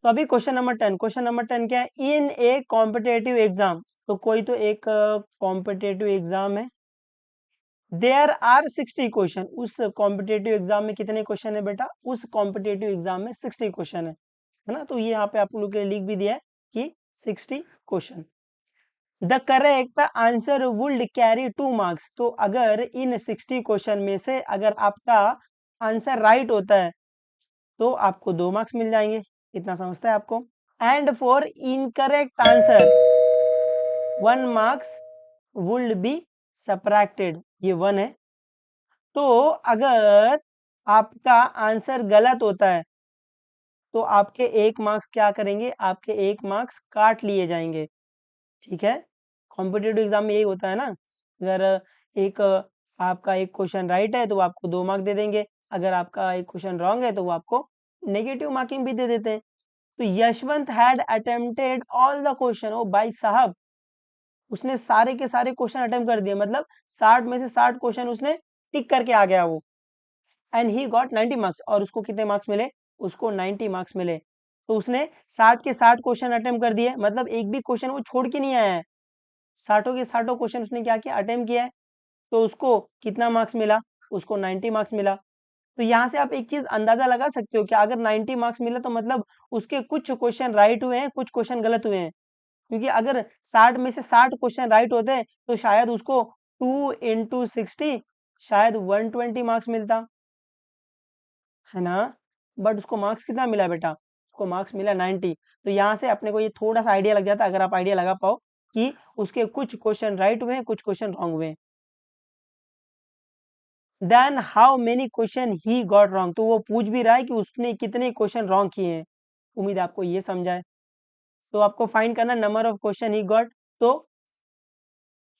तो अभी question number 10 क्या है, इन ए कॉम्पिटेटिव एग्जाम, तो कोई तो एक कॉम्पिटेटिव एग्जाम है, देयर आर 60 क्वेश्चन, उस कॉम्पिटेटिव एग्जाम में कितने क्वेश्चन है बेटा, उस कॉम्पिटेटिव एग्जाम में 60 क्वेश्चन है ना, तो ये यहाँ पे आप लोग के लिए लिख भी दिया है कि 60 question. The correct answer would carry 2 marks, तो अगर इन 60 क्वेश्चन में से अगर आपका आंसर राइट होता है तो आपको 2 मार्क्स मिल जाएंगे, इतना समझता है आपको। And for incorrect answer 1 marks would be subtracted, ये 1 है। तो अगर आपका आंसर गलत होता है तो आपके 1 मार्क्स क्या करेंगे, आपके 1 मार्क्स काट लिए जाएंगे, ठीक है। कॉम्पिटेटिव एग्जाम में यही होता है ना, अगर एक आपका एक क्वेश्चन राइट है तो वो आपको 2 मार्क दे देंगे, अगर आपका एक क्वेश्चन रॉन्ग है तो वो आपको नेगेटिव मार्किंग भी दे देते हैं। तो Yashwant had attempted all the question, ओ भाई साहब उसने सारे के सारे क्वेश्चन अटेम्प्ट कर दिए, मतलब 60 में से 60 क्वेश्चन उसने टिक करके आ गया वो, एंड ही गॉट 90 मार्क्स, और उसको कितने मार्क्स मिले, उसको 90 मार्क्स मिले। तो उसने 60 के 60 क्वेश्चन अटेम्प्ट कर दिए, मतलब एक भी क्वेश्चन वो छोड़ के नहीं आया है, 60 के 60 क्वेश्चन उसने क्या किया, अटेम्प्ट किया है, तो उसको कितना मार्क्स मिला, उसको 90 मार्क्स मिला। तो यहाँ से आप एक चीज अंदाजा लगा सकते हो कि अगर 90 मार्क्स मिला तो मतलब उसके कुछ क्वेश्चन राइट हुए हैं, कुछ क्वेश्चन गलत हुए हैं, क्योंकि अगर 60 में से 60 क्वेश्चन राइट होते हैं तो शायद उसको 2 इंटू 60 शायद 120 मार्क्स मिलता है ना, बट उसको मार्क्स कितना मिला बेटा, उसको मार्क्स मिला 90। तो यहाँ से अपने को ये थोड़ा सा आइडिया लग जाता है, अगर आप आइडिया लगा पाओ कि उसके कुछ क्वेश्चन राइट हुए हैं, कुछ क्वेश्चन रॉन्ग हुए हैं। Then how many question he got wrong, तो वो पूछ भी रहा है कि उसने कितने क्वेश्चन रॉन्ग किए हैं। उम्मीद है आपको ये समझा है। तो आपको फाइंड करना number of question he got, तो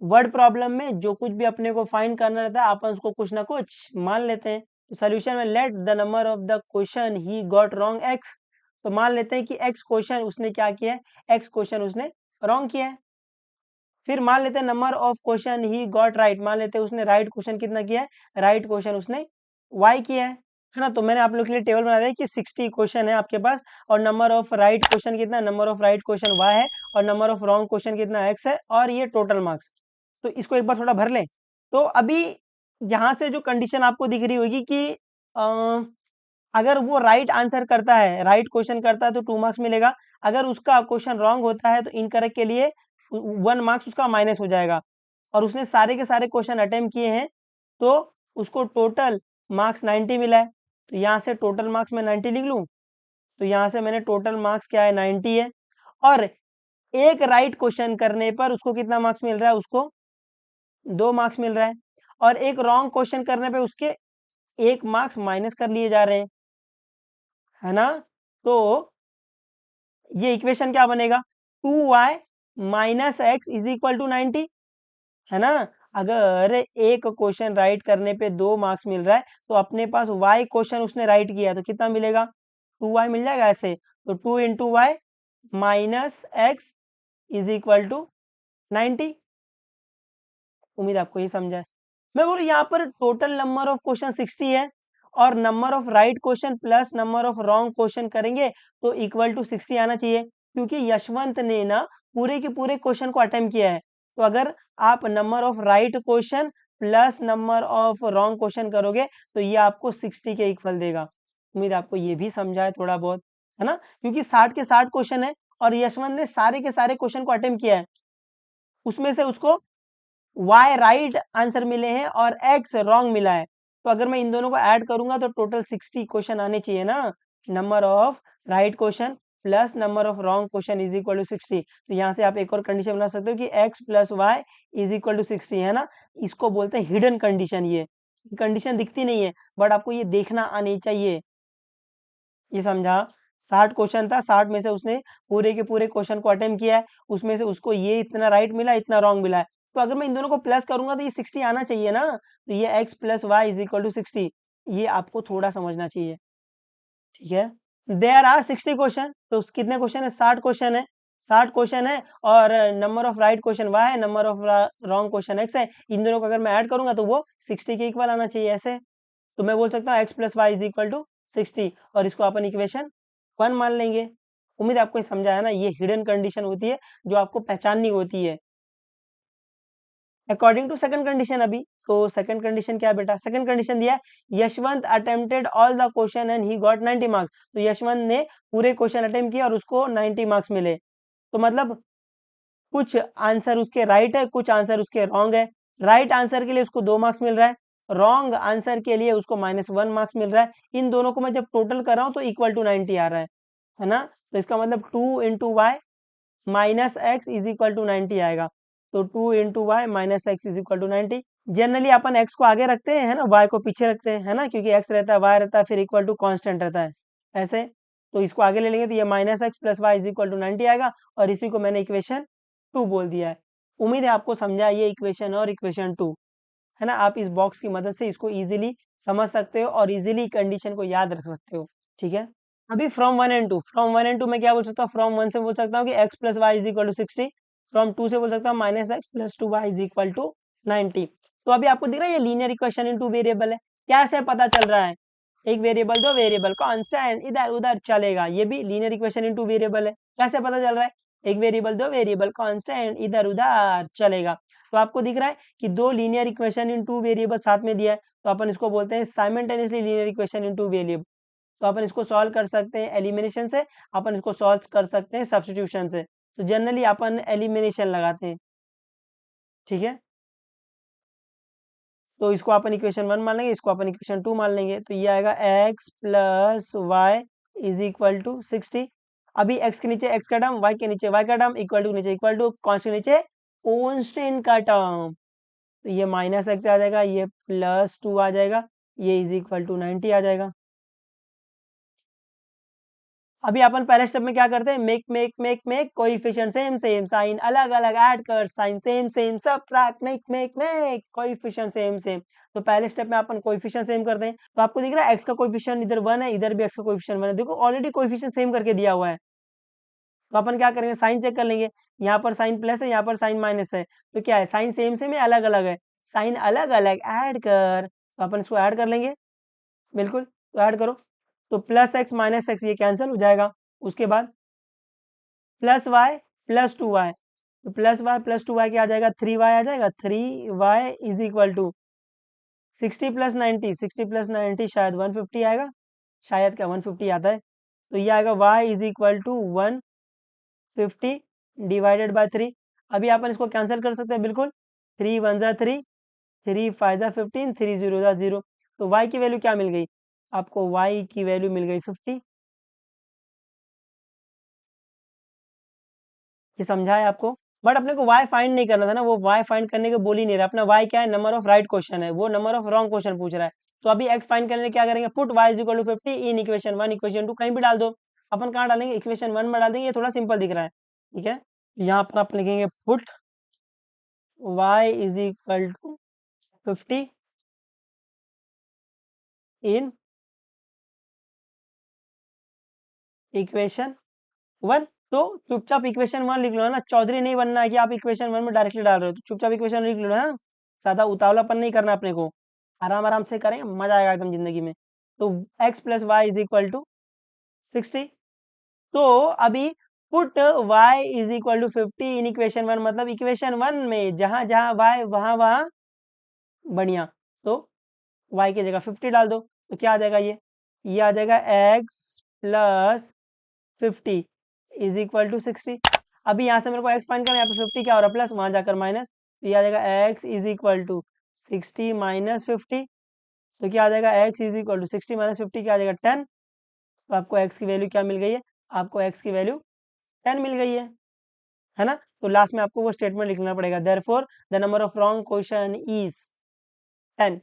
वर्ड प्रॉब्लम में जो कुछ भी अपने को फाइंड करना रहता है अपन उसको कुछ ना कुछ मान लेते हैं। तो सोल्यूशन में let the number of the question he got wrong x, तो मान लेते हैं कि एक्स क्वेश्चन उसने क्या किया है, एक्स क्वेश्चन उसने रॉन्ग किया है। फिर मान लेते हैं number of question he got right, मान लेते हैं उसने राइट क्वेश्चन कितना किया है, राइट क्वेश्चन उसने वाई किया है ना। तो मैंने आप लोग के लिए टेबल बना दिया कि 60 क्वेश्चन है आपके पास, और नंबर ऑफ राइट क्वेश्चन कितना, number of right question Y है, और नंबर ऑफ रॉन्ग क्वेश्चन कितना एक्स है, और ये टोटल मार्क्स। तो इसको एक बार थोड़ा भर लें। तो अभी यहाँ से जो कंडीशन आपको दिख रही होगी कि अगर वो राइट आंसर करता है, राइट क्वेश्चन करता है तो 2 मार्क्स मिलेगा, अगर उसका क्वेश्चन रॉन्ग होता है तो इनकरेक्ट के लिए 1 मार्क्स उसका माइनस हो जाएगा, और उसने सारे के सारे क्वेश्चन अटेम्प्ट किए हैं तो उसको टोटल मार्क्स 90 मिला है। तो यहाँ से टोटल मार्क्स मैं 90 लिख लूँ, तो यहाँ से मैंने टोटल मार्क्स क्या है 90 है, और एक राइट क्वेश्चन करने पर उसको कितना मार्क्स मिल रहा है, उसको 2 मार्क्स मिल रहा है, और एक रॉन्ग क्वेश्चन करने पे उसके 1 मार्क्स माइनस कर लिए जा रहे हैं, है ना। तो ये इक्वेशन क्या बनेगा, 2y minus x is equal to 90, है ना। अगर एक क्वेश्चन राइट करने पे 2 मार्क्स मिल रहा है तो अपने पास y क्वेश्चन उसने राइट किया है तो कितना मिलेगा, 2y मिल जाएगा ऐसे। तो 2 into y minus x is equal to 90। उम्मीद आपको ये समझा है। मैं बोलूँ यहाँ पर टोटल नंबर ऑफ क्वेश्चन 60 है, और number of right question plus number of wrong question करेंगे तो इक्वल टू 60 आना चाहिए, क्योंकि यशवंत ने ना पूरे के पूरे क्वेश्चन को अटेम्प्ट किया है। तो अगर आप number of right question plus number of wrong question करोगे तो ये आपको 60 के इक्वल देगा। उम्मीद आपको ये भी समझा है थोड़ा बहुत, है ना, क्योंकि 60 के 60 क्वेश्चन है और यशवंत ने सारे के सारे क्वेश्चन को अटेम्प्ट किया है, उसमें से उसको वाई राइट आंसर मिले हैं और एक्स रॉन्ग मिला है। तो अगर मैं इन दोनों को ऐड करूंगा तो टोटल 60 क्वेश्चन आने चाहिए ना, number of right question plus number of wrong question is equal to 60। तो यहाँ से आप एक और कंडीशन बना सकते हो कि x plus y is equal to 60, है ना। इसको बोलते हैं हिडन कंडीशन, ये कंडीशन दिखती नहीं है बट आपको ये देखना आनी चाहिए। ये समझा, 60 क्वेश्चन था, 60 में से उसने पूरे के पूरे क्वेश्चन को अटेम्प्ट किया है, उसमें से उसको ये इतना राइट मिला, इतना रॉन्ग मिला है। तो अगर मैं इन दोनों को प्लस करूंगा तो ये 60 आना चाहिए ना, तो ये x plus y is equal to 60, ये आपको थोड़ा समझना चाहिए, ठीक है। देयर आर 60 क्वेश्चन, तो कितने क्वेश्चन है, 60 क्वेश्चन है, 60 क्वेश्चन है, और number of right question Y है, number of wrong question X है, इन दोनों को अगर मैं ऐड करूंगा तो वो 60 के इक्वल आना चाहिए ऐसे। तो मैं बोल सकता हूँ x plus y is equal to 60, और इसको अपन इक्वेशन 1 मान लेंगे। उम्मीद आपको ये समझा है ना, ये हिडन कंडीशन होती है जो आपको पहचाननी होती है। अकॉर्डिंग टू सेकंड कंडीशन अभी, तो सेकंड कंडीशन क्या है बेटा, सेकंड कंडीशन दिया है Yashwant attempted all the question and he got 90 marks. तो यशवंत ने पूरे क्वेश्चन अटेम्प्ट किया और उसको 90 मार्क्स मिले। तो मतलब कुछ आंसर उसके राइट है, कुछ आंसर उसके रॉन्ग है। राइट आंसर के लिए उसको 2 मार्क्स मिल रहा है, रॉन्ग आंसर के लिए उसको -1 मार्क्स मिल रहा है। इन दोनों को मैं जब टोटल कर रहा हूँ तो इक्वल टू 90 आ रहा है ना। तो इसका मतलब 2 into y minus x is equal to 90 आएगा। तो 2 into y minus x is equal to 90। Generally अपन एक्स को आगे रखते हैं, है ना, वाई को पीछे रखते हैं, है ना, क्योंकि एक्स रहता है, वाई रहता है, फिर इक्वल टू कांस्टेंट रहता है ऐसे। तो इसको आगे ले लेंगे तो ये minus x plus y is equal to 90 आएगा, और इसी को मैंने इक्वेशन 2 बोल दिया है। उम्मीद है आपको समझा ये इक्वेशन और इक्वेशन 2, है ना। आप इस बॉक्स की मदद से इसको इजीली समझ सकते हो और इजीली कंडीशन को याद रख सकते हो, ठीक है। अभी फ्रॉम 1 एंड 2, फ्रॉम 1 एंड 2 मैं क्या बोल सकता हूँ, फ्रॉम 1 से बोल सकता हूँ कि x plus y is equal to 60। From 2 से बोल सकता हूँ minus x plus 2 y is equal to 90। तो अभी आपको दिख रहा है ये लीनियर इक्वेशन इन 2 वेरिएबल है। कैसे पता चल रहा है, एक वेरिएबल दो वेरिएबल कांस्टेंट इधर उधर चलेगा, ये भी लीनियर इक्वेशन इन 2 वेरिएबल है। कैसे पता चल रहा है, एक वेरिएबल दो वेरिएबल कांस्टेंट इधर उधर चलेगा। तो आपको दिख रहा है कि दो लीनियर इक्वेशन इन 2 वेरिएबल साथ में दिया है, तो अपन इसको बोलते हैं simultaneously linear equation in 2 variable. तो अपन इसको सॉल्व कर सकते हैं एलिमिनेशन से, अपन इसको सॉल्व कर सकते हैं सब्स्टिट्यूशन से। तो जनरली अपन एलिमिनेशन लगाते हैं, ठीक है। तो इसको अपन इक्वेशन 1 मान लेंगे, इसको अपन इक्वेशन 2 मान लेंगे। तो ये आएगा x plus y is equal to 60। अभी x के नीचे x का टर्म, y के नीचे y का टर्म, इक्वल टू नीचे इक्वल टू, कॉन्स्टेंट नीचे कॉन्स्टेंट का टर्म। तो ये माइनस एक्स आ जाएगा, ये प्लस 2 आ जाएगा, ये इज इक्वल टू 90 आ जाएगा। अभी अपन पहले स्टेप में क्या करते हैं, make coefficient same same, sign अलग अलग ऐड कर, sign same same subtract, make coefficient same same. तो पहले स्टेप में अपन कोएफिशिएंट सेम करते हैं। तो आपको दिख रहा है एक्स का कोएफिशिएंट इधर 1 है, इधर भी एक्स का कोएफिशिएंट 1 है, देखो ऑलरेडी कोएफिशिएंट सेम करके दिया हुआ है। तो अपन क्या करेंगे, साइन चेक कर लेंगे, यहाँ पर साइन प्लस है, यहाँ पर साइन माइनस है, तो क्या है, साइन सेम सेम है अलग अलग है, साइन अलग अलग ऐड कर। तो अपन इसको ऐड कर लेंगे, बिल्कुल, तो ऐड करो। तो प्लस एक्स माइनस एक्स ये कैंसिल हो जाएगा। उसके बाद प्लस वाई प्लस 2 वाई, तो प्लस वाई क्या आ जाएगा, 3 वाई आ जाएगा। 3 y is equal to 60 plus 90, 60 plus 90 शायद 150 आएगा, शायद क्या 150 आता है। तो ये आएगा y is equal to 150 divided by 3। अभी अपन इसको कैंसिल कर सकते हैं, बिल्कुल, 3 1 जा 3, 3 5 जा 15, 3 0 जा 0। तो y की वैल्यू क्या मिल गई आपको, y की वैल्यू मिल गई 50। ये समझा है आपको। बट अपने को y फाइंड नहीं करना था ना, वो y फाइंड करने के बोल ही नहीं रहा। अपना y क्या है, नंबर ऑफ राइट क्वेश्चन है, वो नंबर ऑफ रॉन्ग क्वेश्चन पूछ रहा है। तो अभी x फाइंड करने के लिए क्या करेंगे, put y is equal to 50 in equation 1 equation 2 कहीं भी डाल दो। अपन कहाँ डालेंगे, इक्वेशन 1 में डाल देंगे, ये थोड़ा सिंपल दिख रहा है, ठीक है। यहाँ पर आप लिखेंगे put y is equal to 50 in equation 1। तो चुपचाप इक्वेशन 1 लिख लो, है ना, चौधरी नहीं बनना है कि आप इक्वेशन 1 में डायरेक्टली डाल रहे हो। तो चुपचाप इक्वेशन लिख लो, है ना, ज्यादा उतावलापन नहीं करना अपने को, आराम आराम से करें, मजा आएगा एकदम जिंदगी में। तो x plus y is equal to 60। तो अभी put y is equal to 50 in equation 1, मतलब इक्वेशन 1 में जहां जहां y वहां वहां बढ़िया। तो y की जगह 50 डाल दो, तो क्या आ जाएगा, ये आ जाएगा x plus 50 is equal to 60। अभी यहाँ से मेरे को x फाइंड करना है, यहाँ पे 50 क्या हो रहा है प्लस, वहां जाकर माइनस, तो ये आ जाएगा x is equal to 60 minus 50। तो क्या आ जाएगा, x is equal to 60 minus 50 क्या आ जाएगा 10। तो आपको x की वैल्यू क्या मिल गई है, आपको x की वैल्यू 10 मिल गई है ना। तो लास्ट में आपको वो स्टेटमेंट लिखना पड़ेगा, therefore the number of wrong question is 10।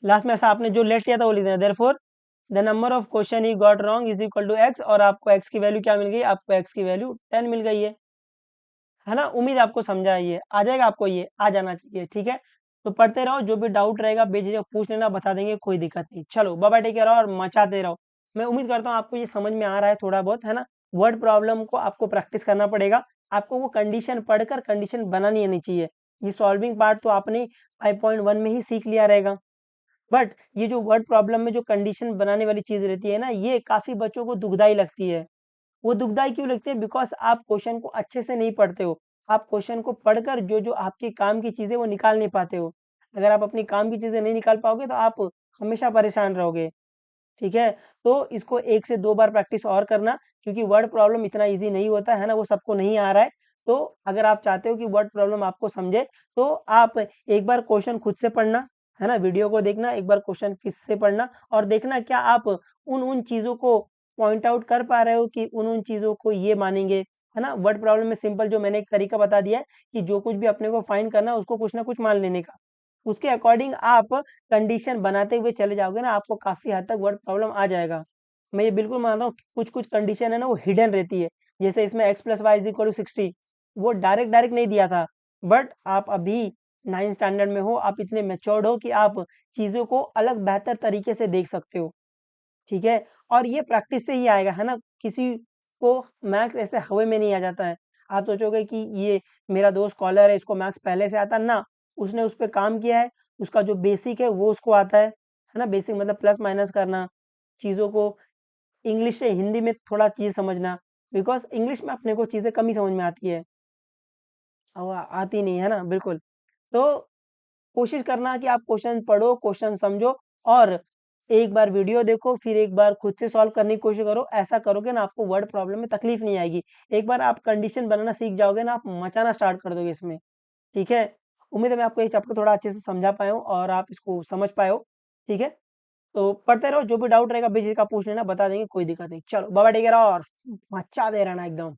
Last में ऐसा आपने जो लेट किया था वो लिख देना, therefore the number of question he got wrong is equal to x, और आपको x की वैल्यू क्या मिल गई, आपको x की वैल्यू 10 मिल गई है ना। उम्मीद आपको समझा है, ये आ जाएगा आपको, ये आ जाना चाहिए, ठीक है। तो पढ़ते रहो, जो भी डाउट रहेगा बेझिझक पूछ लेना, बता देंगे, कोई दिक्कत नहीं। चलो बाबा टेक केयर और मचाते रहो। मैं उम्मीद करता हूँ आपको ये समझ में आ रहा है थोड़ा बहुत, है ना। वर्ड प्रॉब्लम को आपको प्रैक्टिस करना पड़ेगा, आपको वो कंडीशन पढ़कर कंडीशन बनानी आनी चाहिए। ये सॉल्विंग पार्ट तो आपने 5.1 में ही सीख लिया रहेगा, बट ये जो वर्ड प्रॉब्लम में जो कंडीशन बनाने वाली चीज रहती है ना, ये काफी बच्चों को दुखदाई लगती है। वो दुखदाई क्यों लगती है? बिकॉज़ आप क्वेश्चन को अच्छे से नहीं पढ़ते हो। आप क्वेश्चन को पढ़कर जो-जो आपके काम की चीज़ें वो निकाल नहीं पाते हो। अगर आप अपनी काम की चीज़ें नहीं निकाल पाओगे तो आप हमेशा परेशान रहोगे। ठीक है? तो इसको 1 से 2 बार प्रैक्टिस और करना, क्योंकि वर्ड प्रॉब्लम इतना ईज़ी नहीं होता है ना, वो सबको नहीं आ रहा है। तो अगर आप चाहते हो कि वर्ड प्रॉब्लम आपको समझे, तो आप एक बार क्वेश्चन खुद से पढ़ना, है ना? वीडियो को देखना, एक बार क्वेश्चन फिर से पढ़ना और देखना क्या आप उन-उन चीज़ों को पॉइंट आउट कर पा रहे हो कि उन-उन चीज़ों को ये मानेंगे, है ना? वर्ड प्रॉब्लम में सिंपल जो मैंने एक तरीका बता दिया है कि जो कुछ भी अपने को फाइंड करना है, उसको कुछ ना कुछ मान लेने का। उसके अकॉर्डिंग आप कंडीशन बनाते हुए चले जाओगे ना, आपको काफ़ी हद तक वर्ड प्रॉब्लम आ जाएगा। मैं ये बिल्कुल मान रहा हूँ, कुछ-कुछ कंडीशन है ना, वो हिडन रहती है। जैसे इसमें x + y = 60 वो डायरेक्ट डायरेक्ट नहीं दिया था। बट आप अभी 9th स्टैंडर्ड में हो, आप इतने मैच्योर्ड हो कि आप चीज़ों को अलग बेहतर तरीके से देख सकते हो। ठीक है? और ये प्रैक्टिस से ही आएगा, है ना? किसी को मैथ्स ऐसे हवा में नहीं आ जाता है। आप सोचोगे कि ये मेरा दोस्त स्कॉलर है, इसको मैथ्स पहले से आता है, ना, उसने उस पे काम किया है, उसका जो बेसिक है वो उसको आता है ना? बेसिक मतलब प्लस माइनस करना, चीज़ों को इंग्लिश से हिंदी में थोड़ा चीज़ समझना, बिकॉज़ इंग्लिश में अपने को चीज़ें कम ही समझ में आती है। आती नहीं है ना? बिल्कुल। तो कोशिश करना कि आप क्वेश्चन पढ़ो, क्वेश्चन समझो और एक बार वीडियो देखो, फिर एक बार खुद से सॉल्व करने की कोशिश करो। ऐसा करोगे ना, आपको वर्ड प्रॉब्लम में तकलीफ नहीं आएगी। एक बार आप कंडीशन बनाना सीख जाओगे ना, आप मचाना स्टार्ट कर दोगे इसमें, ठीक है? उम्मीद है मैं आपको ये चैप्टर थोड़ा अच्छे से समझा पाया हूँ और आप इसको समझ पाए हो, ठीक है? तो पढ़ते रहो, जो भी डाउट रहेगा बेझिझक आप पूछ लेना, बता देंगे, कोई दिक्कत नहीं। चलो, बाय-बाय, टेक केयर और मचा दे रहना एकदम।